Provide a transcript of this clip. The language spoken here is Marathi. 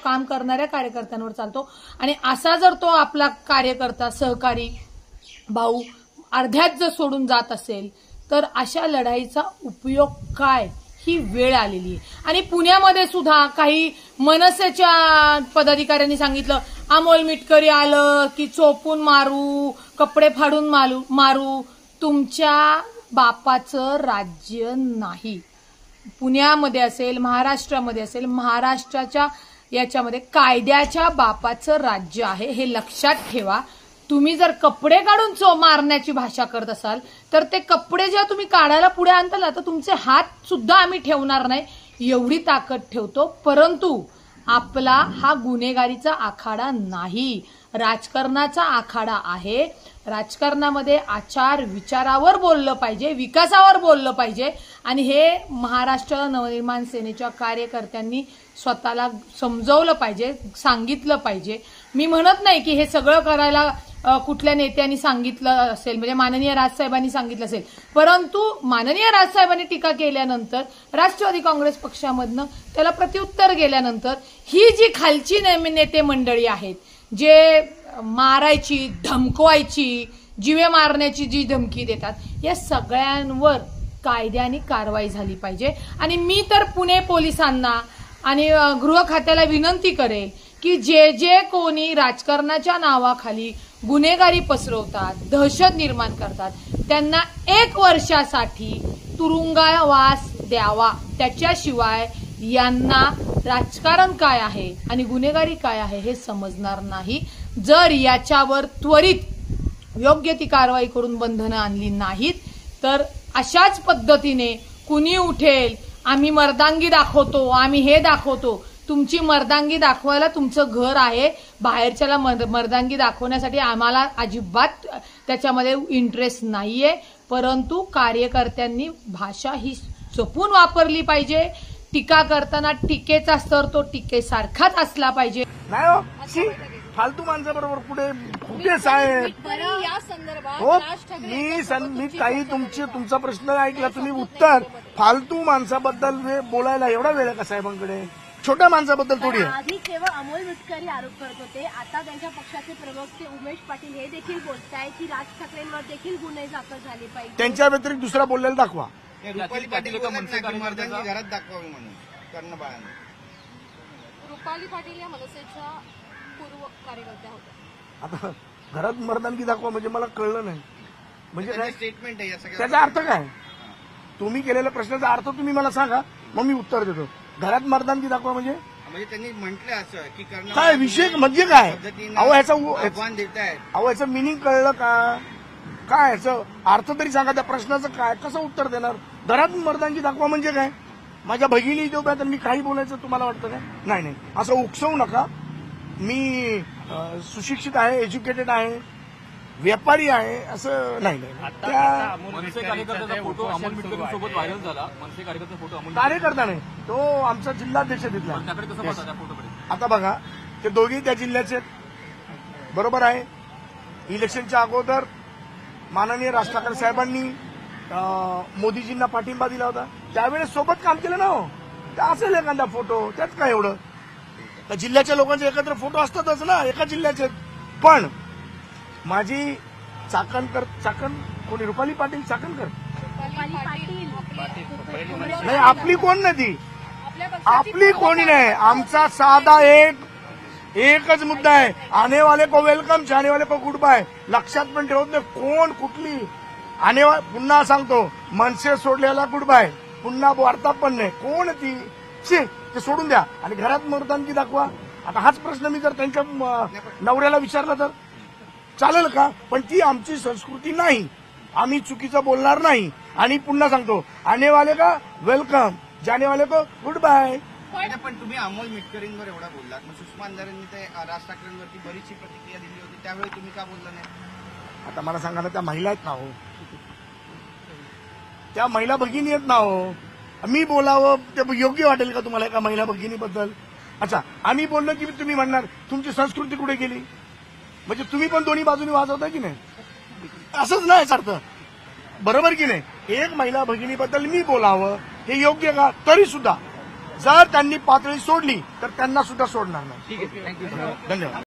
काम करणाऱ्या कार्यकर्त्यांवर चालतो आणि असा जर तो आपला कार्यकर्ता सहकारी भाऊ अर्ध्यात जर सोडून जात असेल तर अशा लढाईचा उपयोग काय, ही वेळ आलेली आहे। आणि पुण्यामध्ये सुद्धा काही मनसेच्या पदाधिकाऱ्यांनी सांगितलं अमोल मिटकरी आलं की चोपून मारू, कपडे फाडून मारू। तुमच्या बापाचं राज्य नाही। पुण्यामध्ये असेल, महाराष्ट्रामध्ये असेल, महाराष्ट्राच्या याच्यामध्ये कायद्याच्या बापाचं राज्य आहे, हे लक्षात ठेवा। तुम्ही जर कपडे काढून मारण्याची भाषा करत असाल तर ते कपडे जेव्हा तुम्ही काढायला पुढे आणताल तर तुमचे हात सुद्धा आम्ही ठेवणार नाही, एवढी ताकद ठेवतो। परंतु आपला हा गुन्हेगारीचा आखाडा नाही, राजकारणाचा आखाडा आहे। राजकारणामध्ये आचार विचारावर बोललं पाहिजे, विकासावर बोललं पाहिजे आणि हे महाराष्ट्र नवनिर्माण सेनेच्या कार्यकर्त्यांनी स्वतःला समजवलं पाहिजे, सांगितलं पाहिजे। मी म्हणत नाही की हे सगळं करायला कुठल्या नेत्यांनी सांगितलं असेल, म्हणजे माननीय राजसाहेबांनी सांगितलं असेल, परंतु माननीय राजसाहेबांनी टीका केल्यानंतर राष्ट्रवादी काँग्रेस पक्षामधनं त्याला प्रत्युत्तर गेल्यानंतर ही जी खालची नेते मंडळी आहेत, जे मारायची, धमकवायची, जीवे मारण्याची जी धमकी देतात, या सगळ्यांवर कायद्याने कारवाई झाली पाहिजे। आणि मी तर पुणे पोलिसांना आणि गृह खात्याला विनंती करेल की जे कोणी राजकारणाच्या नावाखाली गुन्हेगारी पसरवतात, दहशत निर्माण करतात, त्यांना 1 वर्षासाठी तुरुंगवास द्यावा। त्याच्याशिवाय यांना राजकारण काय आहे आणि गुन्हेगारी काय आहे हे समजणार नाही। जर याच्यावर त्वरित योग्य ती कारवाई करून बंधनं आणली नाहीत तर अशाच पद्धतीने कुणी उठेल, आम्ही मर्दांगी दाखवतो, आम्ही हे दाखवतो। तुमची मर्दांगी दाखवायला तुमचं घर आहे, बाहेरच्याला मर्दांगी दाखवण्यासाठी आम्हाला अजिबात त्याच्यामध्ये इंटरेस्ट नाहीये। परंतु कार्यकर्त्यांनी भाषा ही जपून वापरली पाहिजे। टीका करताना टीकेचा स्तर तो टीकेसारखाच असला पाहिजे। नाही फालतू माणसाबरोबर कुठे साहेब या संदर्भात हो, मी काही तुमचा प्रश्न ऐकला, तुम्ही उत्तर फालतू माणसाबद्दल बोलायला एवढा वेळ का साहेबांकडे? छोट्या माणसाबद्दल थोडी आहे। आधी केवळ अमोल मिटकरी आरोप करत होते, आता त्यांच्या पक्षाचे प्रवक्ते उमेश पाटील हे देखील बोलतायत की राज ठाकरेंवर देखील गुन्हे दाखल झाले पाहिजे। त्यांच्या व्यतिरिक्त दुसरा बोललेला दाखवा। रुपाली पाटील घरात दाखवावी म्हणून कर्ण बाळांनी। रुपाली पाटील या मनसेच्या पूर्व कार्यकर्त्या होत्या। आता घरात मर्दानगी दाखवा म्हणजे मला कळलं नाही, म्हणजे स्टेटमेंट आहे त्याचा अर्थ काय? तुम्ही केलेल्या प्रश्नाचा अर्थ तुम्ही मला सांगा, मग मी उत्तर देतो। घरात मर्दानगी दाखवा म्हणजे त्यांनी म्हटलं असं की काय विषय म्हणजे काय? अहो याचं मिनिंग कळलं का? काय याचं अर्थ तरी सांगा, त्या प्रश्नाचं काय कसं उत्तर देणार? घरात मर्दानगी दाखवा म्हणजे काय? माझ्या भगिनी इथे उभ्या तर मी काही बोलायचं तुम्हाला वाटतं काय? नाही, असं उकसवू नका। मी सुशिक्षित आहे, एज्युकेटेड आहे, व्यापारी आहे, असं नाही। मनसे कार्यकर्त्याचा फोटो अमोल मिटकरींसोबत व्हायरल झाला। मनसे कार्यकर्त्याचा फोटो अमोल कार्यकर्ता नाही, तो आमचा जिल्हाध्यक्ष तिथला। त्याकडे कसं पाहता त्या फोटोकडे? आता बघा, ते दोघे त्या जिल्ह्याचे बरोबर आहे। इलेक्शनच्या अगोदर माननीय राज ठाकरे साहेबांनी मोदीजींना पाठिंबा दिला होता, त्यावेळेस सोबत काम केलं ना हो। त्या असेल एखादा फोटो, त्यात काय एवढं? त्या जिल्ह्याच्या लोकांचे एकत्र फोटो असतातच ना, एका जिल्ह्याचे। पण माझी चाकण कोणी रुपाली पाटील चाकणकर नाही, आपली कोण नाही ती, आपली कोणी नाही। आमचा साधा एकच मुद्दा आहे, आने वाले को वेलकम, जाने वाले को गुड बाय। लक्षात पण ठेवत नाही कोण कुठली पुन्हा सांगतो, मनसे सोडलेला गुड बाय, पुन्हा वार्ता पण नाही कोण ती, ते सोडून द्या आणि घरात मर्दानगी दाखवा। आता हाच प्रश्न मी जर त्यांच्या नवऱ्याला विचारला तर चालेल का? पण ती आमची संस्कृती नाही, आम्ही चुकीचं बोलणार नाही। आणि पुन्हा सांगतो, आने वाले का वेलकम, जाने वाले को गुड बाय। पण तुम्ही अमोल मिटकरींवर एवढा बोललात, मग सुषमा अंधारेंनी ते राज ठाकरेंवरती बरीचशी प्रतिक्रिया दिली होती, त्यावेळी तुम्ही का बोलला नाही? आता मला सांगा ना, त्या महिला आहेत ना हो, त्या महिला भगिनी आहेत ना हो, मी बोलावं ते योग्य वाटेल का तुम्हाला एका महिला भगिनीबद्दल? अच्छा, आम्ही बोललो की तुम्ही म्हणणार तुमची संस्कृती कुठे गेली? म्हणजे तुम्ही पण दोन्ही बाजूनी वाजवता की नाही? असंच नाही अर्थ, बरोबर की नाही? एक महिला भगिनीबद्दल मी बोलावं हे योग्य का? तरी सुद्धा जर त्यांनी पातळी सोडली तर त्यांना सुद्धा सोडणार नाही. ठीक आहे, थँक्यू. धन्यवाद.